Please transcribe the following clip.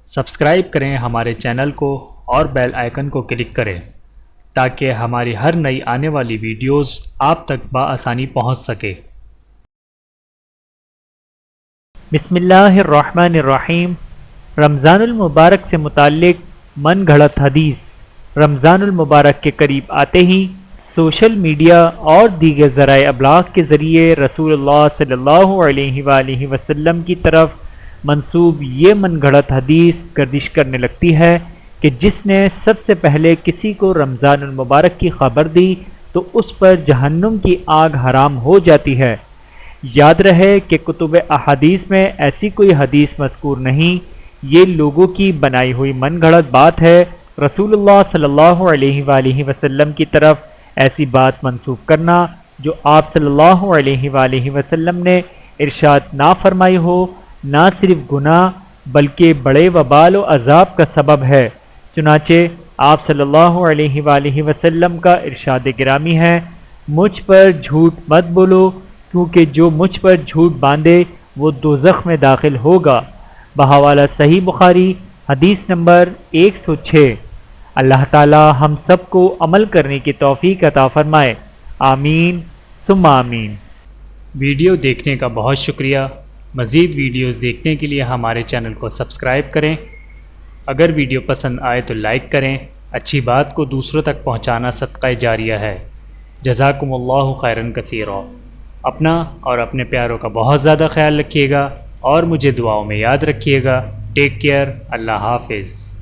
Subscribe کریں ہمارے channel کو اور بیل آئیکن کو کلک کریں تاکہ ہماری ہر نئی آنے والی ویڈیوز آپ تک بآسانی پہنچ سکے۔ بسم اللہ الرحمن الرحیم۔ رمضان المبارک سے متعلق من گھڑت حدیث۔ رمضان المبارک کے قریب آتے ہی سوشل میڈیا اور دیگر ذرائع ابلاغ کے ذریعے رسول اللہ صلی اللہ علیہ وآلہ وسلم کی طرف منسوب یہ من گھڑت حدیث گردش کرنے لگتی ہے کہ جس نے سب سے پہلے کسی کو رمضان المبارک کی خبر دی تو اس پر جہنم کی آگ حرام ہو جاتی ہے۔ یاد رہے کہ کتب احادیث میں ایسی کوئی حدیث مذکور نہیں، یہ لوگوں کی بنائی ہوئی من گھڑت بات ہے۔ رسول اللہ صلی اللہ علیہ وآلہ وسلم کی طرف ایسی بات منسوب کرنا جو آپ صلی اللہ علیہ وآلہ وسلم نے ارشاد نہ فرمائی ہو، نہ صرف گناہ بلکہ بڑے وبال و عذاب کا سبب ہے۔ چنانچہ آپ صلی اللہ علیہ وآلہ وسلم کا ارشاد گرامی ہے، مجھ پر جھوٹ مت بولو کیونکہ جو مجھ پر جھوٹ باندھے وہ دوزخ میں داخل ہوگا۔ بحوالہ صحیح بخاری حدیث نمبر 106۔ اللہ تعالی ہم سب کو عمل کرنے کی توفیق عطا فرمائے، آمین ثم آمین۔ ویڈیو دیکھنے کا بہت شکریہ۔ مزید ویڈیوز دیکھنے کے لیے ہمارے چینل کو سبسکرائب کریں۔ اگر ویڈیو پسند آئے تو لائک کریں۔ اچھی بات کو دوسروں تک پہنچانا صدقہ جاریہ ہے۔ جزاکم اللہ خیرا کثیرا۔ اپنا اور اپنے پیاروں کا بہت زیادہ خیال رکھیے گا اور مجھے دعاؤں میں یاد رکھیے گا۔ Take care. اللہ حافظ۔